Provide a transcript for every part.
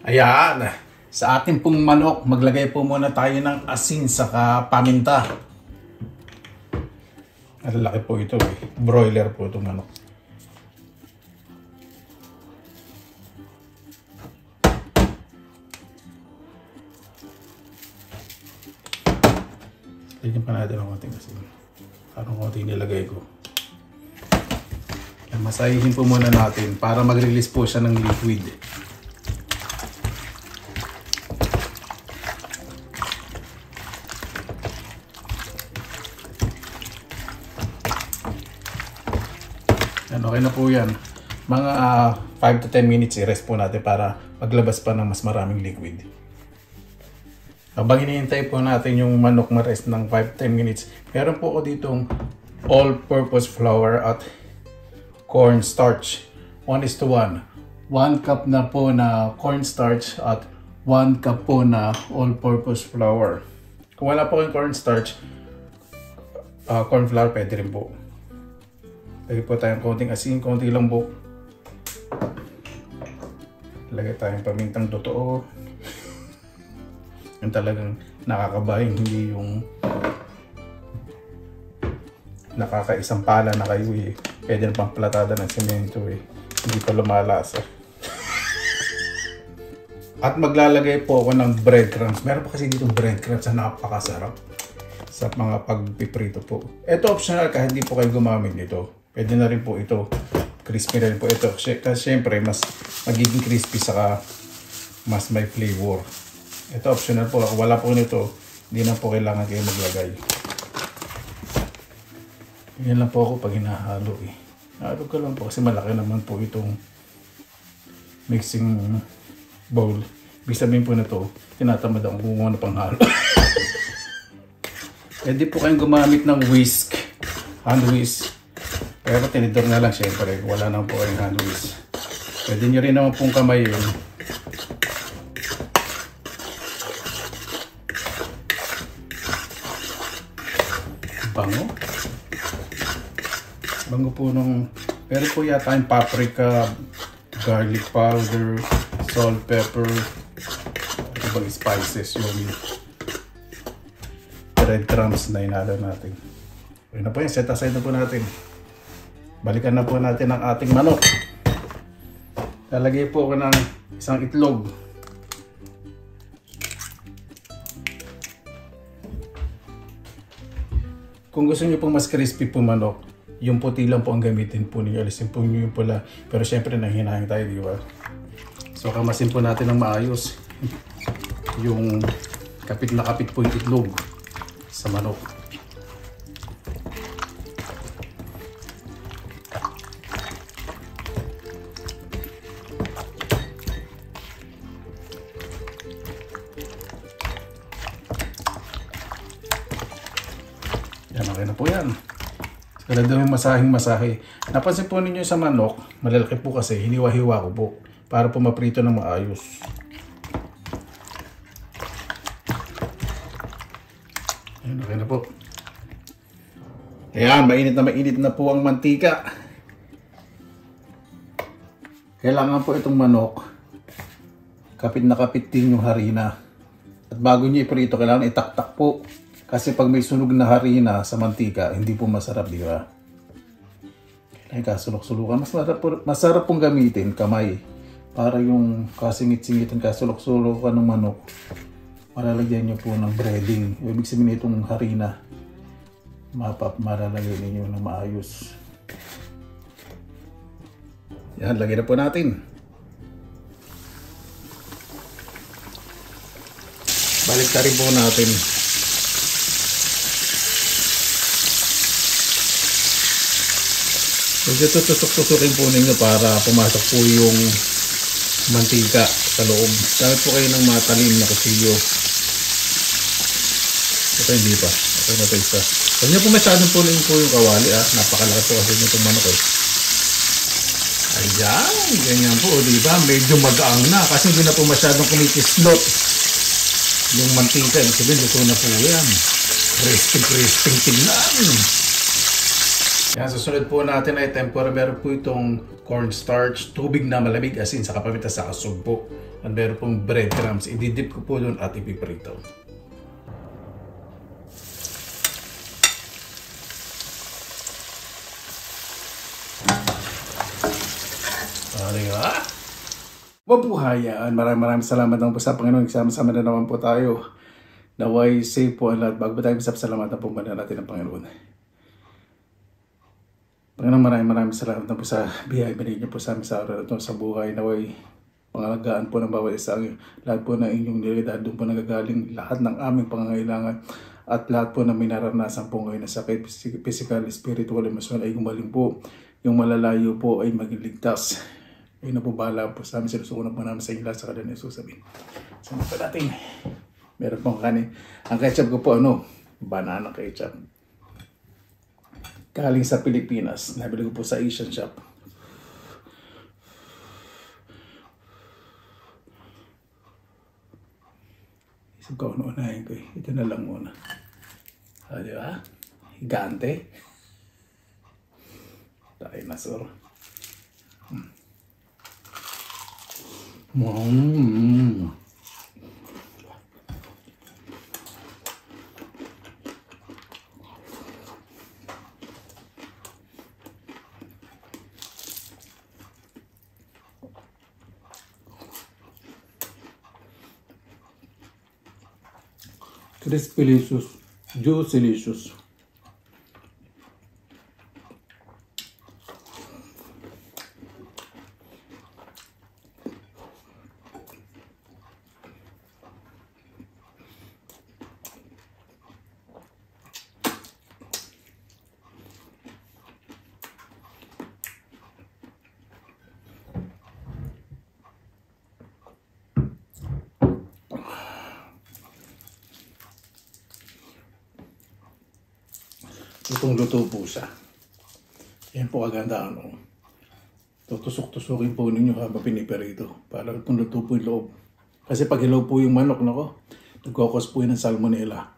Ayan, sa ating pong manok, maglagay po muna tayo ng asin saka paminta. Malalaki po ito eh. Broiler po itong manok. Lagyan pa natin ang konting asin. Parang konting nilagay ko. Masahihin po muna natin para mag-release po siya ng liquid. Okay na po yan. Mga 5 to 10 minutes i-rest po natin para maglabas pa ng mas maraming liquid. Habang hinihintay po natin yung manok ma-rest ng 5-10 minutes, meron po ako ditong all-purpose flour at cornstarch. 1:1. 1 cup na po na cornstarch at 1 cup po na all-purpose flour. Kung wala po kayong cornstarch, corn flour pwede rin po. Lagay po tayong konting asin, konti lang po. Lagay tayong pamintang totoo. Yung talagang nakakabahin, hindi yung nakakaisang pala na kayo eh. Pwede na pang platada ng semento eh. Hindi pa lumalasa. At maglalagay po ako ng breadcrumbs. Meron pa kasi dito breadcrumbs na napakasarap sa mga pagpiprito po. Ito optional kahit hindi po kayo gumamit nito. Pwede na rin po ito. Crispy na rin po ito. Kasi syempre mas magiging crispy saka mas may flavor. Ito optional po. Kung wala po nito, hindi na po kailangan kayo maglagay. Yan lang po ako pag hinahalo eh. Halo ko lang po kasi malaki naman po itong mixing bowl. Ibig sabihin po na ito, tinatamad akong kumuha na pang halo. Pwede po kayong gumamit ng whisk, hand whisk. Pero tinidor na lang syempre, wala naman po kayong hand whisk. Pwede nyo rin naman pong kamay yun. Bango. Bango po nung, pero po yata yung paprika, garlic powder, salt, pepper, ibang spices, yung breadcrumbs na inalo natin. Ayun na po yan, set aside na po natin. Balikan na po natin ang ating manok. Lalagay po ako ng isang itlog. Kung gusto niyo pong mas crispy po manok, yung puti lang po ang gamitin po ninyo. Alisin po nyo yung pula. Pero syempre nanghinahing tayo, di ba? So kamasin po natin ng maayos yung kapit na kapit po yung itlog sa manok. Yan, okay na po yan. Kailan daw yung masahing-masahe. Napansin po ninyo sa manok, malalaki po kasi, hiniwa-hiwa ko po para po maprito ng maayos. Ayan, okay na po. Ayan, mainit na po ang mantika. Kailangan po itong manok, kapit na kapit din yung harina. At bago nyo iprito, kailangan itaktak po. Kasi pag may sunog na harina sa mantika, hindi po masarap, di ba? Kailangan kasulok-sulukan. Masarap pong gamitin, kamay. Para yung kasingit-singitan, kasulok-sulukan ng manok, malalagyan nyo po ng breading. Ibig sabihin itong harina, malalagyan ninyo ng maayos. Yan, lagyan na po natin. Balik na rin po natin. Medyo tutusok-tusukin po ninyo para pumasok po yung mantika sa loob. Gamit po kayo ng matalim na kutsilyo. Ito hindi pa. Ito na ito isa. Huwag niyo po masyadong punin po yung kawali. Napakalaki po kasi nitong manok eh. Ayan, ganyan po. Diba? Medyo magaang na kasi hindi na po masyadong kumikislot yung mantika. Sabihin, luto na po yan. Crispy tingnan. Yan, susunod po natin ay tempura. Meron po itong cornstarch, tubig na malamig, asin, saka paminta, saka sugpo. At meron pong breadcrumbs. Ididip ko po doon at ipiprito. Mabuhayan! Maraming salamat naman po sa Panginoon. Sama-sama na naman po tayo. Naway safe po ang lahat. Bago tayo masasalamatan po muna natin ang Panginoon. Panginoon, maraming salamat na po sa biyaya binigay niyo po sa amin sa araw na ito, sa buhay. Naway pangalagaan po ng bawat isa. Lahat po ng inyong nilidad, doon po nagagaling lahat ng aming pangangailangan. At lahat po na may naranasan po ngayon na sakit, physical, spiritual, emotional ay gumaling po. Yung malalayo po ay maging ligtas. Ay napubala po sa amin, sinusukunan po namin sa inyo lahat sa kadang nasusabihin. Sama pa natin. Meron pong kanin. Ang ketchup ko po, banana ketchup. Galing sa Pilipinas. Nabili ko po sa Asian shop. Isip ko unahin ko eh. Ito na lang muna. Di ba? Higante. Dinosaur. Crispylicious, juicylicious. Lutong-luto po siya. Yan po kagandahan. Tutusok-tusukin po ninyo habang piniperito. Para itong luto po yung loob. Kasi pag hilaw po yung manok, nagkakos po yun ng salmonella.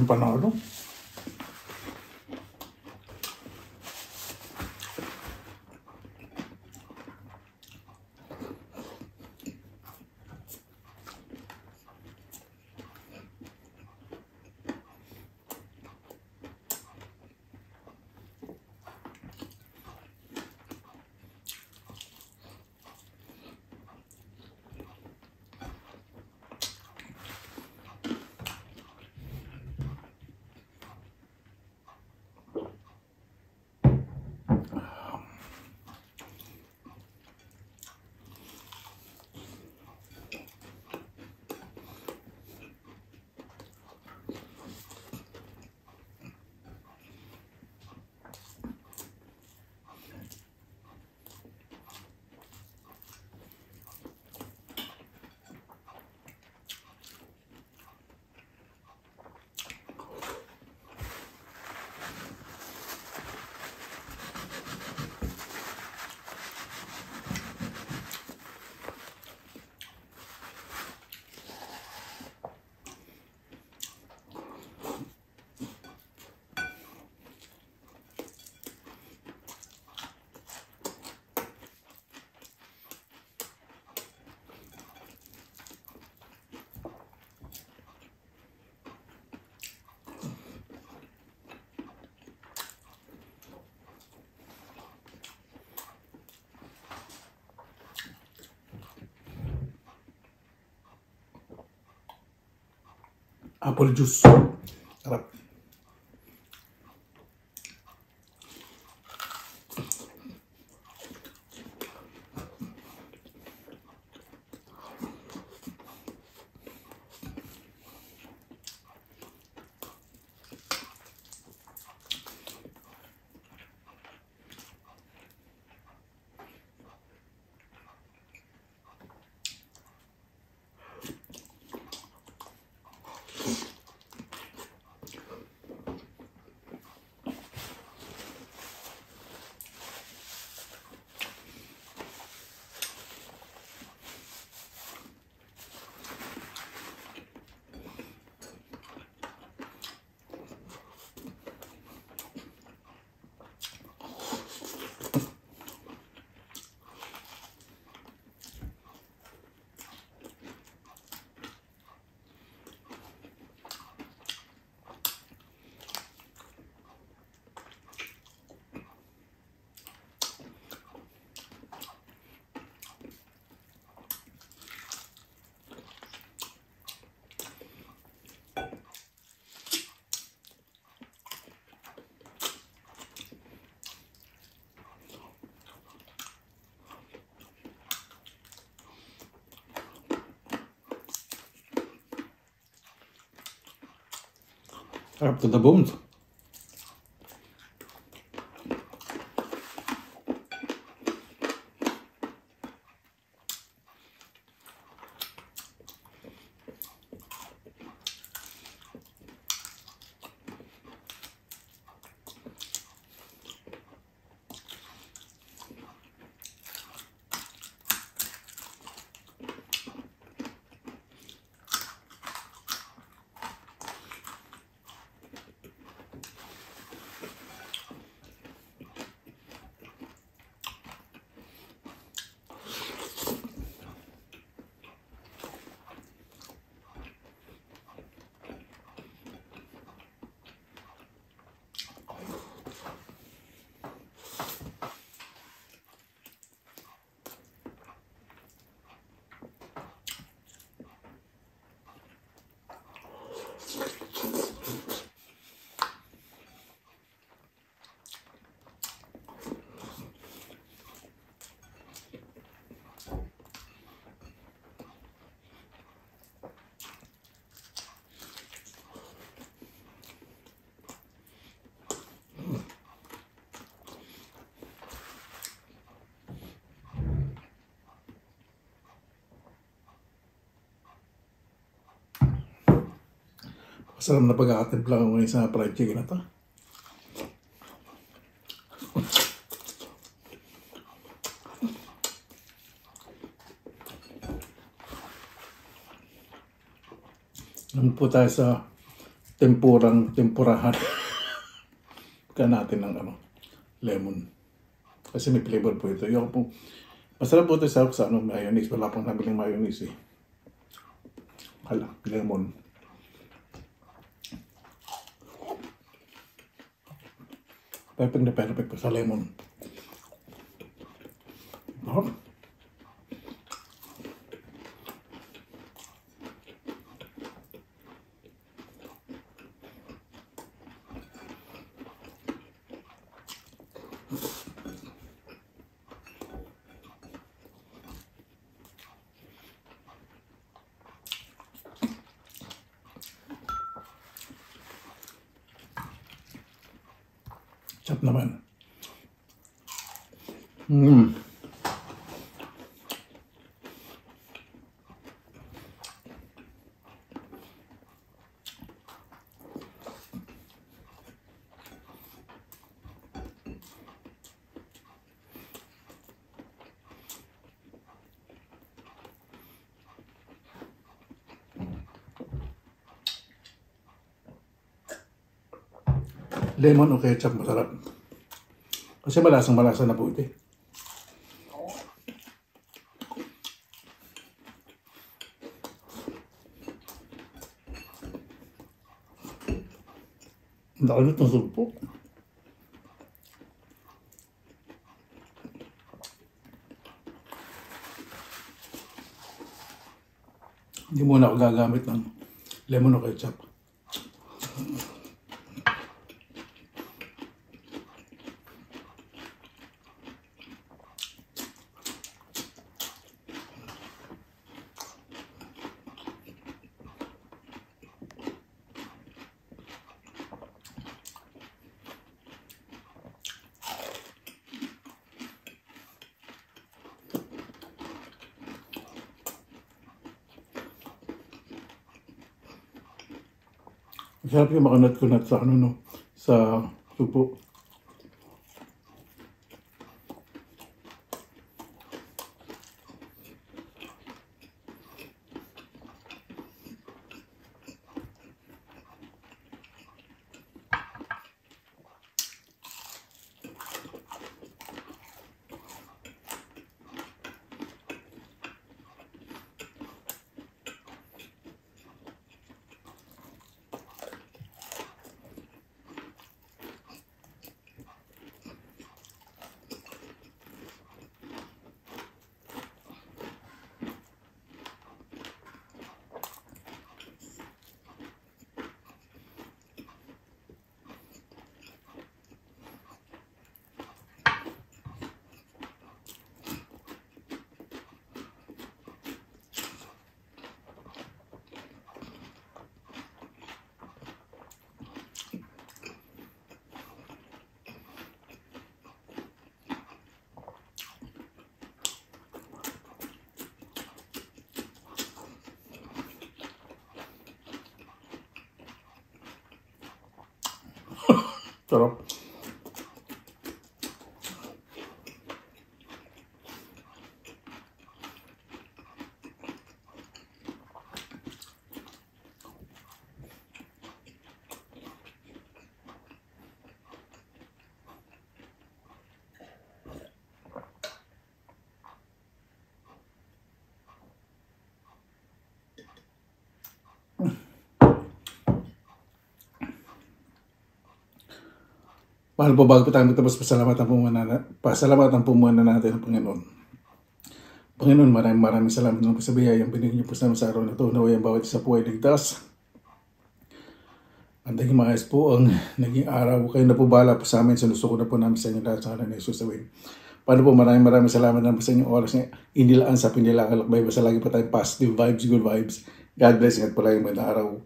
Panalo. apple juice. Sarap. Sarap to the bones. Masarap na pag-aatimpla ko ngayon sa fried chicken na to. Naman po tayo sa tempurahan. Pagka natin ng lemon. Kasi may flavor po ito. Yung po, masarap po ito sa mayonnaise. Wala pong nabiling mayonnaise eh. Hala, lemon. Perfect na perfect po sa lemon. Chop naman. Lemon o ketchup masarap. Kasi malasang-malasa na po ito eh. Ang dami itong sugpo. Hindi muna ako gagamit ng lemon o ketchup. Masarap yung makanat-kunat sa ano, no? Sa supo. Sarap. Mahal po, bago po tayo magtapos, pasalamatan po muna natin ang Panginoon. Panginoon, maraming salamat naman po sa biyayang binigyan niyo po sa araw na ito. Naway ang bawat isa po ay ligtas. Ang naging maayos po ang naging araw. Kayo na po bahala po sa amin. Sinusuko na po namin sa inyo lahat sa ngalan ni Jesus away. Paano po, maraming salamat naman po sa inyong oras na inilaan sa pinilakalakbay. Basta lagi po tayong positive vibes, good vibes. God bless. Ingat po lang yung mga araw.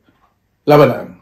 Laban lang.